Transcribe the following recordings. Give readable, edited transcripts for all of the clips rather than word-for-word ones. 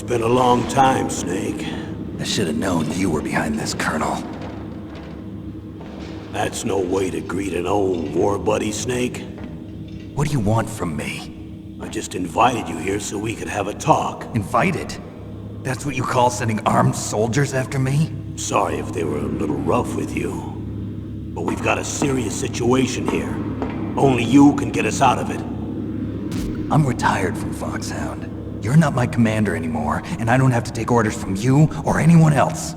been a long time, Snake. I should have known you were behind this, Colonel. That's no way to greet an old war buddy, Snake. What do you want from me? I just invited you here so we could have a talk. Invited? That's what you call sending armed soldiers after me? Sorry if they were a little rough with you. But we've got a serious situation here. Only you can get us out of it. I'm retired from Foxhound. You're not my commander anymore, and I don't have to take orders from you or anyone else.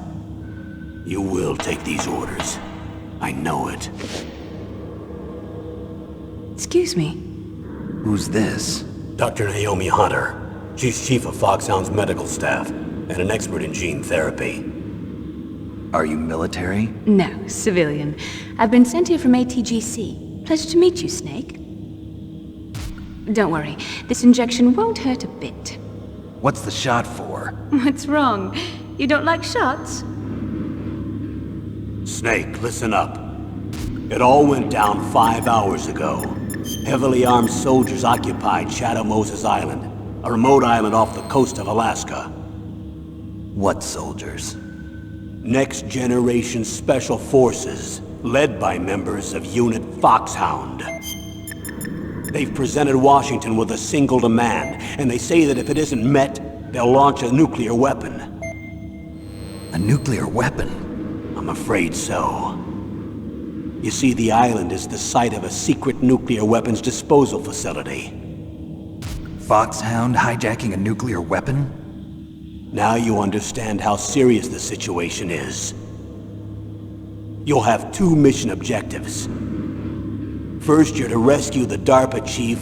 You will take these orders. I know it. Excuse me. Who's this? Dr. Naomi Hunter. She's chief of Foxhound's medical staff, and an expert in gene therapy. Are you military? No, civilian. I've been sent here from ATGC. Pleasure to meet you, Snake. Don't worry, this injection won't hurt a bit. What's the shot for? What's wrong? You don't like shots? Snake, listen up. It all went down 5 hours ago. Heavily armed soldiers occupied Shadow Moses Island, a remote island off the coast of Alaska. What soldiers? Next Generation Special Forces, led by members of Unit Foxhound. They've presented Washington with a single demand, and they say that if it isn't met, they'll launch a nuclear weapon. A nuclear weapon? I'm afraid so. You see, the island is the site of a secret nuclear weapons disposal facility. Foxhound hijacking a nuclear weapon? Now you understand how serious the situation is. You'll have 2 mission objectives. First, you're to rescue the DARPA chief,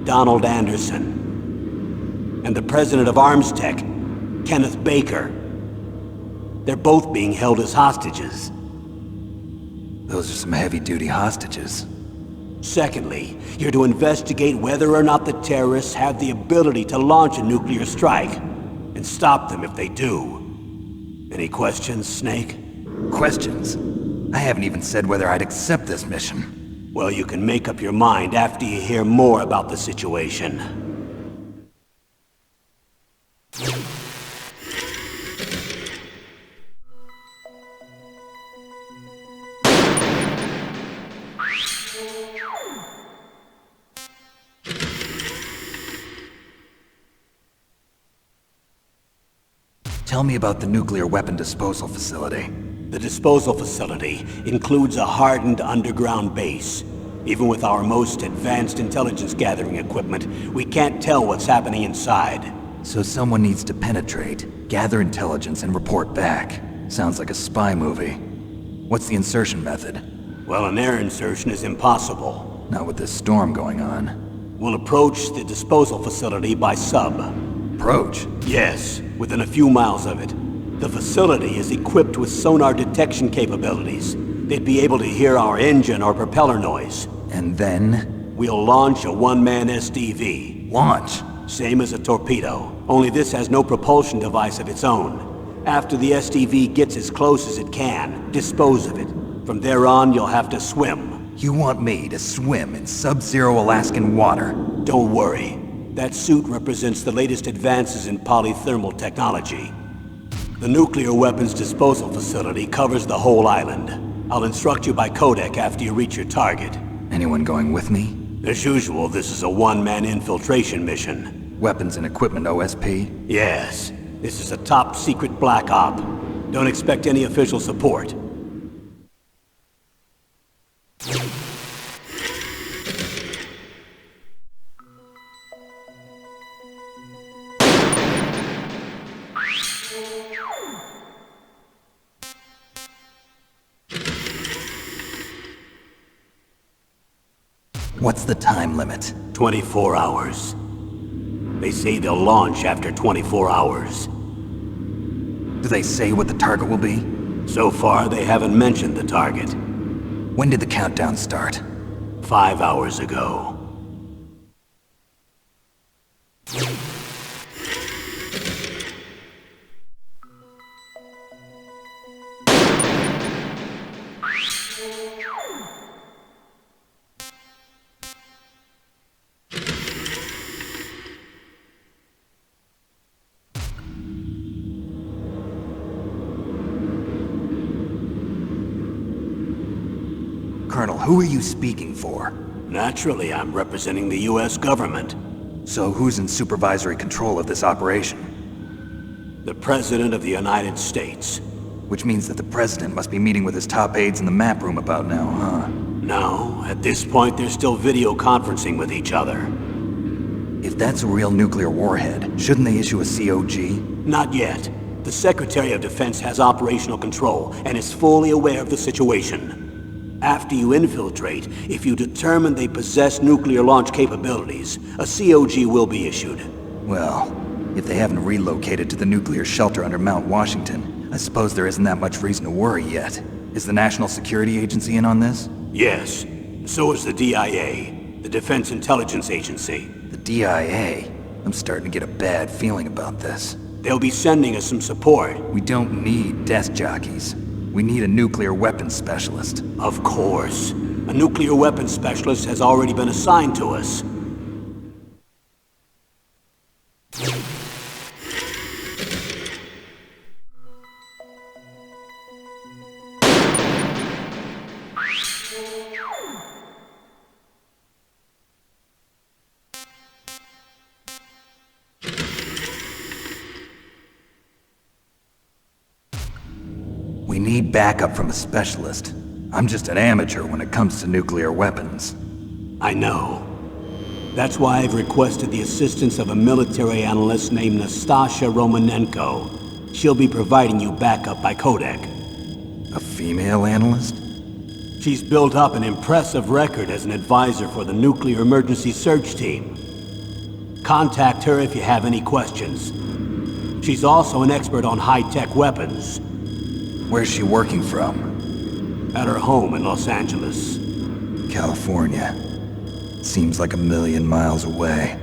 Donald Anderson, and the president of Arms Tech, Kenneth Baker. They're both being held as hostages. Those are some heavy-duty hostages. Secondly, you're to investigate whether or not the terrorists have the ability to launch a nuclear strike, and stop them if they do. Any questions, Snake? Questions? I haven't even said whether I'd accept this mission. Well, you can make up your mind after you hear more about the situation. Tell me about the nuclear weapon disposal facility. The disposal facility includes a hardened underground base. Even with our most advanced intelligence gathering equipment, we can't tell what's happening inside. So someone needs to penetrate, gather intelligence, and report back. Sounds like a spy movie. What's the insertion method? Well, an air insertion is impossible. Not with this storm going on. We'll approach the disposal facility by sub. Approach? Yes, within a few miles of it. The facility is equipped with sonar detection capabilities. They'd be able to hear our engine or propeller noise. And then? We'll launch a one-man SDV. Launch? Same as a torpedo, only this has no propulsion device of its own. After the SDV gets as close as it can, dispose of it. From there on, you'll have to swim. You want me to swim in sub-zero Alaskan water? Don't worry. That suit represents the latest advances in polythermal technology. The nuclear weapons disposal facility covers the whole island. I'll instruct you by codec after you reach your target. Anyone going with me? As usual, this is a one-man infiltration mission. Weapons and equipment OSP? Yes. This is a top-secret black op. Don't expect any official support. What's the time limit? 24 hours. They say they'll launch after 24 hours. Do they say what the target will be? So far, they haven't mentioned the target. When did the countdown start? 5 hours ago. Colonel, who are you speaking for? Naturally, I'm representing the U.S. government. So who's in supervisory control of this operation? The President of the United States. Which means that the President must be meeting with his top aides in the map room about now, huh? No, at this point they're still video conferencing with each other. If that's a real nuclear warhead, shouldn't they issue a COG? Not yet. The Secretary of Defense has operational control and is fully aware of the situation. After you infiltrate, if you determine they possess nuclear launch capabilities, a COG will be issued. Well, if they haven't relocated to the nuclear shelter under Mount Washington, I suppose there isn't that much reason to worry yet. Is the National Security Agency in on this? Yes. So is the DIA, the Defense Intelligence Agency. The DIA? I'm starting to get a bad feeling about this. They'll be sending us some support. We don't need desk jockeys. We need a nuclear weapons specialist. Of course. A nuclear weapons specialist has already been assigned to us. We need backup from a specialist. I'm just an amateur when it comes to nuclear weapons. I know. That's why I've requested the assistance of a military analyst named Nastasha Romanenko. She'll be providing you backup by codec. A female analyst? She's built up an impressive record as an advisor for the Nuclear Emergency Search Team. Contact her if you have any questions. She's also an expert on high-tech weapons. Where's she working from? At her home in Los Angeles. California. Seems like a million miles away.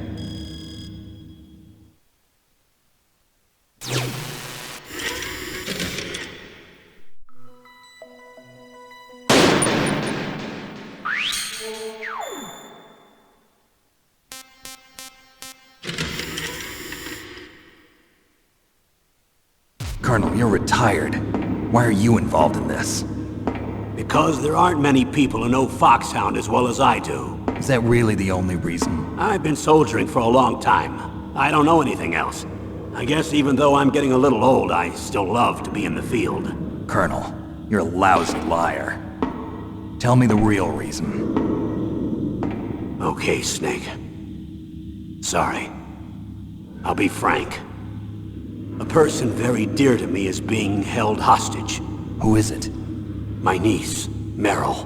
Colonel, you're retired. Why are you involved in this? Because there aren't many people who know Foxhound as well as I do. Is that really the only reason? I've been soldiering for a long time. I don't know anything else. I guess even though I'm getting a little old, I still love to be in the field. Colonel, you're a lousy liar. Tell me the real reason. Okay, Snake. Sorry. I'll be frank. A person very dear to me is being held hostage. Who is it? My niece, MERYL.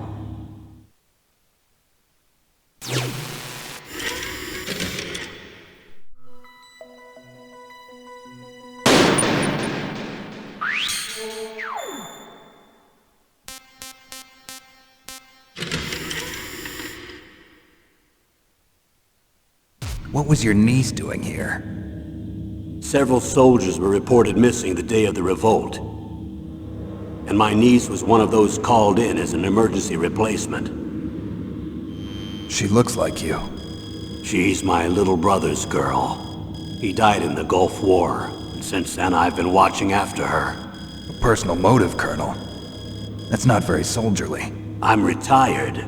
What was your niece doing here? Several soldiers were reported missing the day of the revolt. And my niece was one of those called in as an emergency replacement. She looks like you. She's my little brother's girl. He died in the Gulf War, and since then I've been watching after her. A personal motive, Colonel. That's not very soldierly. I'm retired.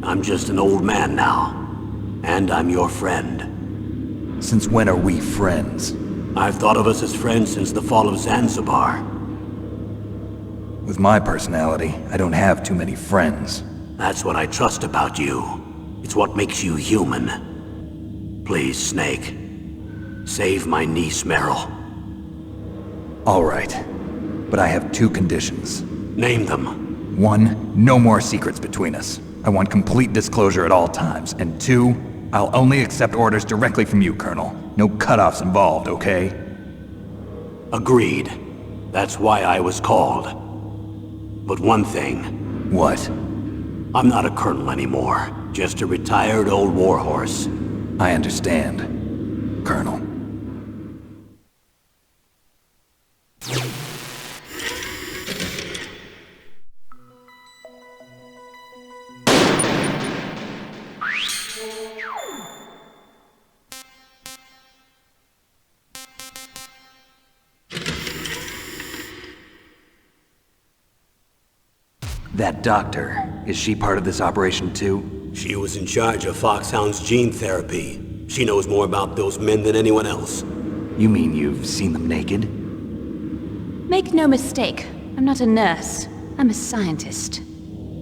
I'm just an old man now. And I'm your friend. Since when are we friends? I've thought of us as friends since the fall of Zanzibar. With my personality, I don't have too many friends. That's what I trust about you. It's what makes you human. Please, Snake. Save my niece, MERYL. All right. But I have two conditions. Name them. 1, no more secrets between us. I want complete disclosure at all times. And 2, I'll only accept orders directly from you, Colonel. No cutoffs involved, okay? Agreed. That's why I was called. But one thing. What? I'm not a colonel anymore. Just a retired old warhorse. I understand, Colonel. That doctor, Is she part of this operation too? She was in charge of Foxhound's gene therapy. She knows more about those men than anyone else. You mean you've seen them naked? Make no mistake, I'm not a nurse. I'm a scientist.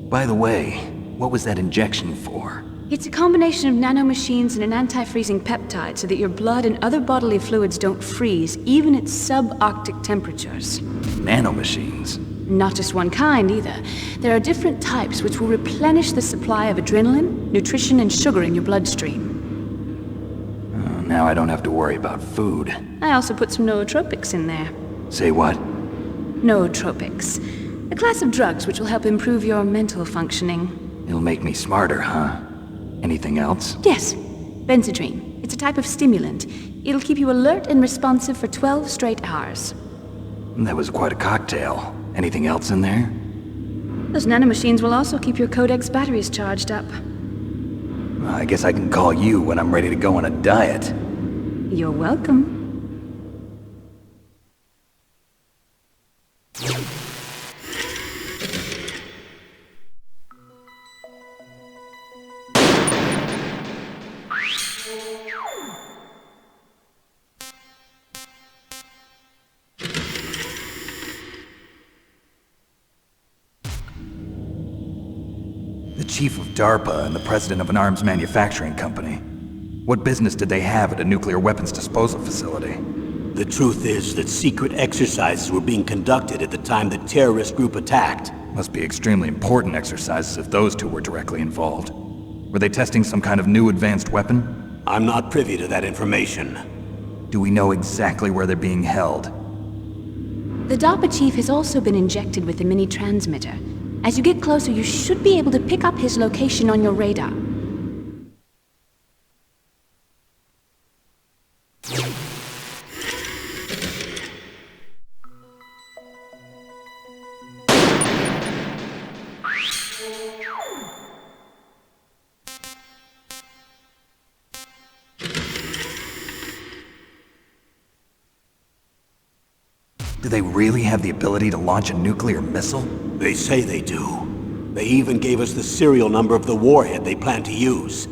By the way, what was that injection for? It's a combination of nanomachines and an anti-freezing peptide so that your blood and other bodily fluids don't freeze, even at subarctic temperatures. Nanomachines? Not just one kind, either. There are different types which will replenish the supply of adrenaline, nutrition, and sugar in your bloodstream. Oh, now I don't have to worry about food. I also put some nootropics in there. Say what? Nootropics. A class of drugs which will help improve your mental functioning. It'll make me smarter, huh? Anything else? Yes. Benzedrine. It's a type of stimulant. It'll keep you alert and responsive for 12 straight hours. That was quite a cocktail. Anything else in there? Those nanomachines will also keep your Codex batteries charged up. I guess I can call you when I'm ready to go on a diet. You're welcome. The chief of DARPA and the president of an arms manufacturing company. What business did they have at a nuclear weapons disposal facility? The truth is that secret exercises were being conducted at the time the terrorist group attacked. Must be extremely important exercises if those two were directly involved. Were they testing some kind of new advanced weapon? I'm not privy to that information. Do we know exactly where they're being held? The DARPA chief has also been injected with a mini transmitter. As you get closer, you should be able to pick up his location on your radar. Do they really have the ability to launch a nuclear missile? They say they do. They even gave us the serial number of the warhead they plan to use.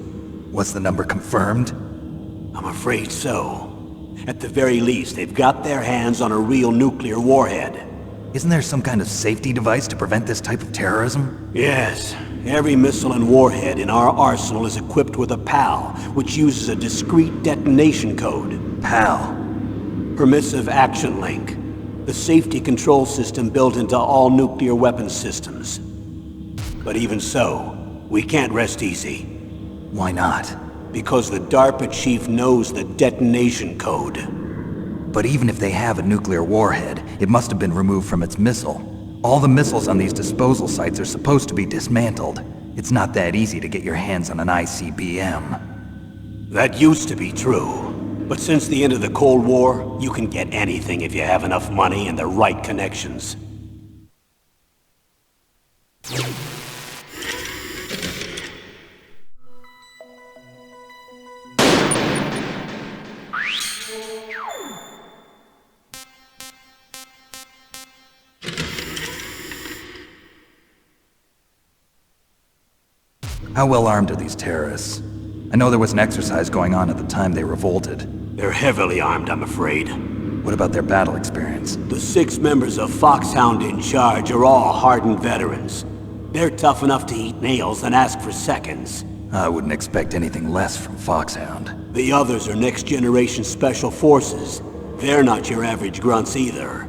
Was the number confirmed? I'm afraid so. At the very least, they've got their hands on a real nuclear warhead. Isn't there some kind of safety device to prevent this type of terrorism? Yes. Every missile and warhead in our arsenal is equipped with a PAL, which uses a discrete detonation code. PAL. Permissive Action Link. The safety control system built into all nuclear weapons systems. But even so, we can't rest easy. Why not? Because the DARPA chief knows the detonation code. But even if they have a nuclear warhead, it must have been removed from its missile. All the missiles on these disposal sites are supposed to be dismantled. It's not that easy to get your hands on an ICBM. That used to be true. But since the end of the Cold War, you can get anything if you have enough money and the right connections. How well armed are these terrorists? I know there was an exercise going on at the time they revolted. They're heavily armed, I'm afraid. What about their battle experience? The 6 members of Foxhound in charge are all hardened veterans. They're tough enough to eat nails and ask for seconds. I wouldn't expect anything less from Foxhound. The others are next-generation special forces. They're not your average grunts either.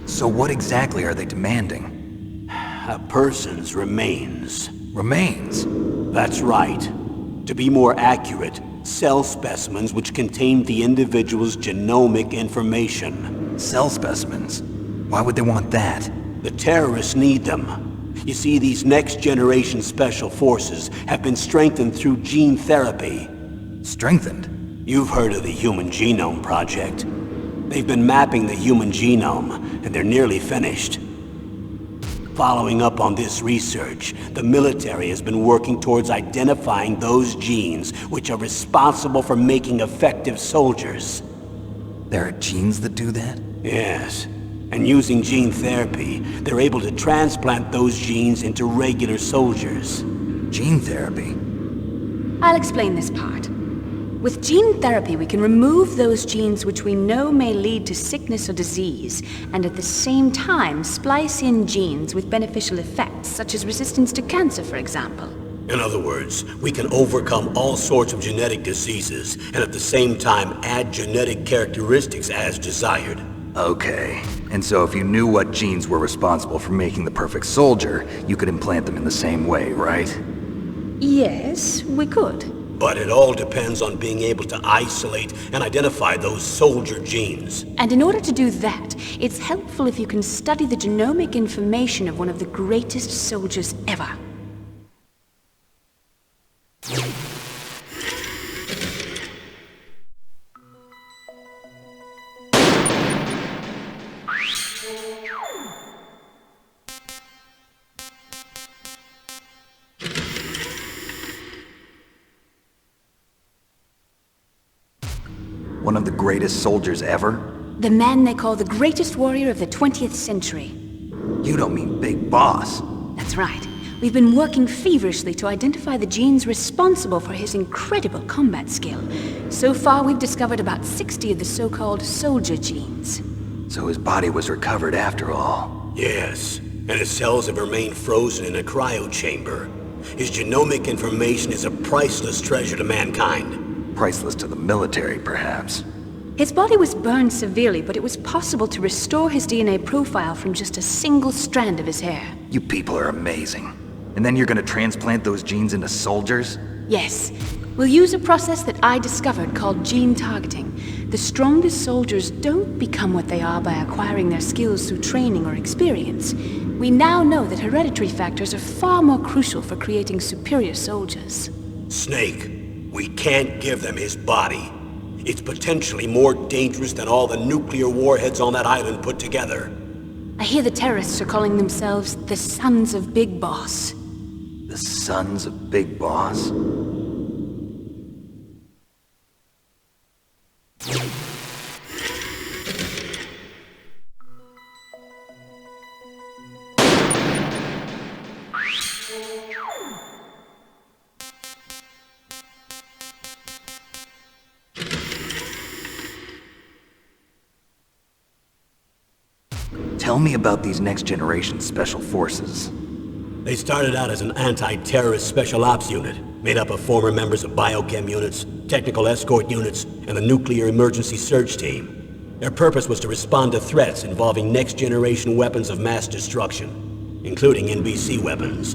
So what exactly are they demanding? A person's remains. Remains? That's right. To be more accurate, cell specimens which contain the individual's genomic information. Cell specimens? Why would they want that? The terrorists need them. You see, these next-generation special forces have been strengthened through gene therapy. Strengthened? You've heard of the Human Genome Project. They've been mapping the human genome, and they're nearly finished. Following up on this research, the military has been working towards identifying those genes which are responsible for making effective soldiers. There are genes that do that? Yes, and using gene therapy, they're able to transplant those genes into regular soldiers. Gene therapy? I'll explain this part. With gene therapy, we can remove those genes which we know may lead to sickness or disease, and at the same time splice in genes with beneficial effects, such as resistance to cancer, for example. In other words, we can overcome all sorts of genetic diseases, and at the same time add genetic characteristics as desired. Okay. And so if you knew what genes were responsible for making the perfect soldier, you could implant them in the same way, right? Yes, we could. But it all depends on being able to isolate and identify those soldier genes. And in order to do that, it's helpful if you can study the genomic information of one of the greatest soldiers ever. One of the greatest soldiers ever? The man they call the greatest warrior of the 20th century. You don't mean Big Boss. That's right. We've been working feverishly to identify the genes responsible for his incredible combat skill. So far, we've discovered about 60 of the so-called soldier genes. So his body was recovered after all. Yes, and his cells have remained frozen in a cryo chamber. His genomic information is a priceless treasure to mankind. Priceless to the military, perhaps. His body was burned severely, but it was possible to restore his DNA profile from just a single strand of his hair. You people are amazing. And then you're gonna transplant those genes into soldiers? Yes. We'll use a process that I discovered called gene targeting. The strongest soldiers don't become what they are by acquiring their skills through training or experience. We now know that hereditary factors are far more crucial for creating superior soldiers. Snake, we can't give them his body. It's potentially more dangerous than all the nuclear warheads on that island put together. I hear the terrorists are calling themselves the Sons of Big Boss. The Sons of Big Boss? Tell me about these next-generation special forces. They started out as an anti-terrorist special ops unit, made up of former members of biochem units, technical escort units, and the nuclear emergency search team. Their purpose was to respond to threats involving next-generation weapons of mass destruction, including NBC weapons.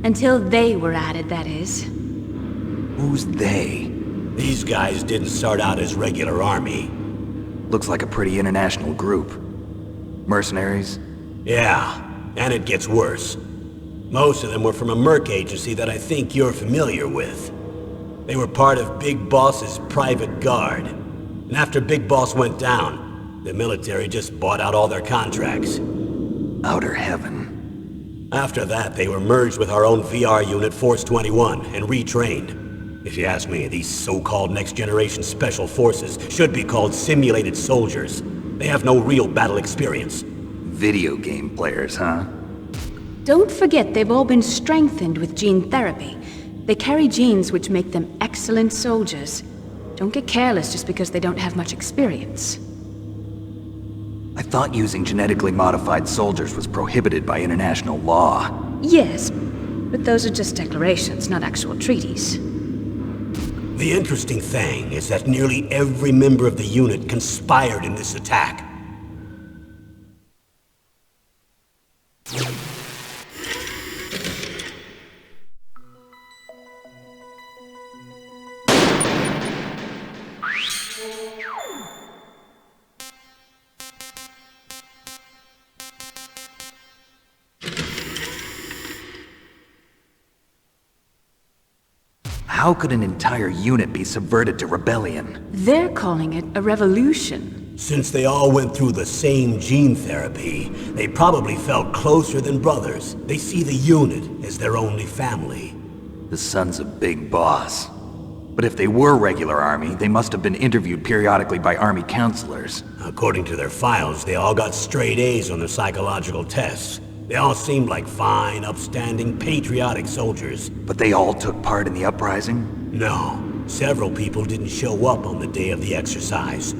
Until they were added, that is. Who's they? These guys didn't start out as regular army. Looks like a pretty international group. Mercenaries? Yeah, and it gets worse. Most of them were from a merc agency that I think you're familiar with. They were part of Big Boss's private guard. And after Big Boss went down, the military just bought out all their contracts. Outer heaven. After that, they were merged with our own VR unit, Force 21, and retrained. If you ask me, these so-called next-generation special forces should be called simulated soldiers. They have no real battle experience. Video game players, huh? Don't forget they've all been strengthened with gene therapy. They carry genes which make them excellent soldiers. Don't get careless just because they don't have much experience. I thought using genetically modified soldiers was prohibited by international law. Yes, but those are just declarations, not actual treaties. The interesting thing is that nearly every member of the unit conspired in this attack. How could an entire unit be subverted to rebellion? They're calling it a revolution. Since they all went through the same gene therapy, they probably felt closer than brothers. They see the unit as their only family. The sons of Big Boss. But if they were regular Army, they must have been interviewed periodically by Army counselors. According to their files, they all got straight A's on their psychological tests. They all seemed like fine, upstanding, patriotic soldiers. But they all took part in the uprising? No. Several people didn't show up on the day of the exercise.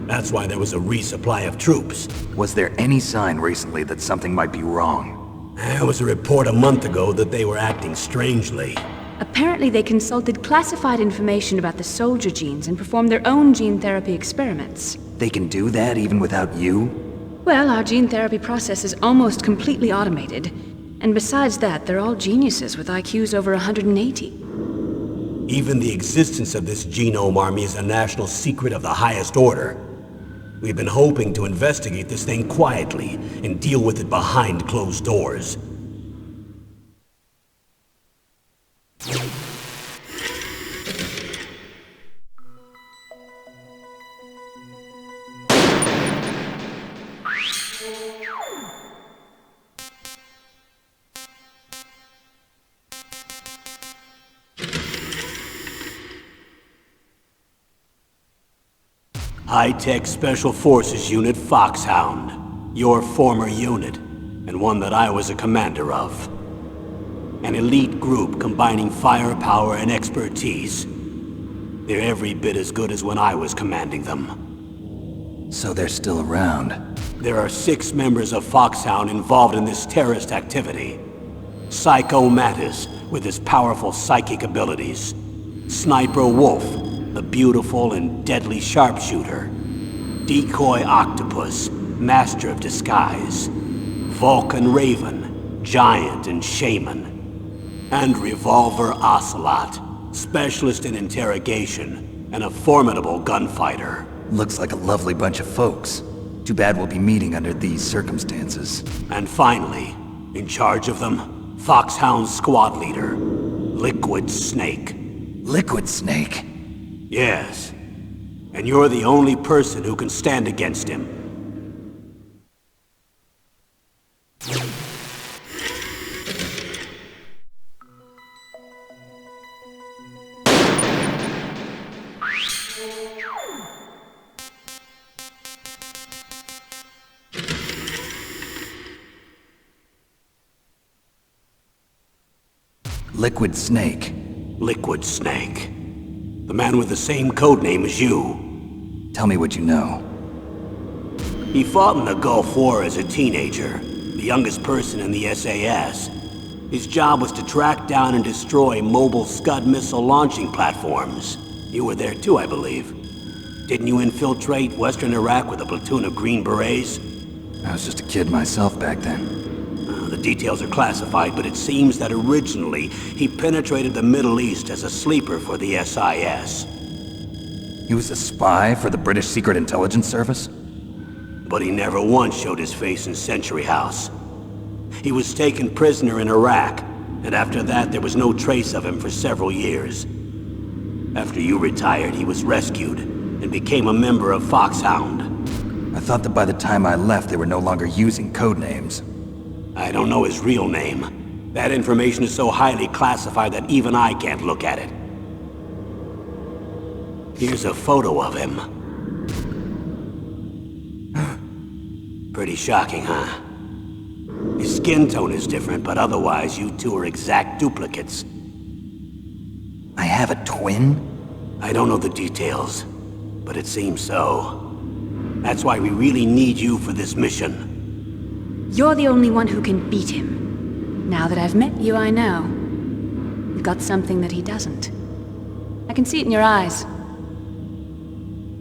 That's why there was a resupply of troops. Was there any sign recently that something might be wrong? There was a report a month ago that they were acting strangely. Apparently they consulted classified information about the soldier genes and performed their own gene therapy experiments. They can do that even without you? Well, our gene therapy process is almost completely automated. And besides that, they're all geniuses with IQs over 180. Even the existence of this genome army is a national secret of the highest order. We've been hoping to investigate this thing quietly and deal with it behind closed doors. High-Tech Special Forces Unit Foxhound, your former unit, and one that I was a commander of. An elite group combining firepower and expertise. They're every bit as good as when I was commanding them. So they're still around. There are 6 members of Foxhound involved in this terrorist activity. Psycho Mattis, with his powerful psychic abilities. Sniper Wolf, a beautiful and deadly sharpshooter. Decoy Octopus, master of disguise. Vulcan Raven, giant and shaman. And Revolver Ocelot, specialist in interrogation and a formidable gunfighter. Looks like a lovely bunch of folks. Too bad we'll be meeting under these circumstances. And finally, in charge of them, Foxhound's squad leader, Liquid Snake. Liquid Snake? Yes. And you're the only person who can stand against him. Liquid Snake. Liquid Snake. The man with the same codename as you. Tell me what you know. He fought in the Gulf War as a teenager, the youngest person in the SAS. His job was to track down and destroy mobile Scud missile launching platforms. You were there too, I believe. Didn't you infiltrate Western Iraq with a platoon of Green Berets? I was just a kid myself back then. The details are classified, but it seems that originally he penetrated the Middle East as a sleeper for the SIS. He was a spy for the British Secret Intelligence Service? But he never once showed his face in Century House. He was taken prisoner in Iraq, and after that there was no trace of him for several years. After you retired, he was rescued and became a member of Foxhound. I thought that by the time I left they were no longer using code names. I don't know his real name. That information is so highly classified that even I can't look at it. Here's a photo of him. Pretty shocking, huh? His skin tone is different, but otherwise you two are exact duplicates. I have a twin? I don't know the details, but it seems so. That's why we really need you for this mission. You're the only one who can beat him. Now that I've met you, I know. You've got something that he doesn't. I can see it in your eyes.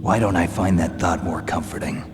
Why don't I find that thought more comforting?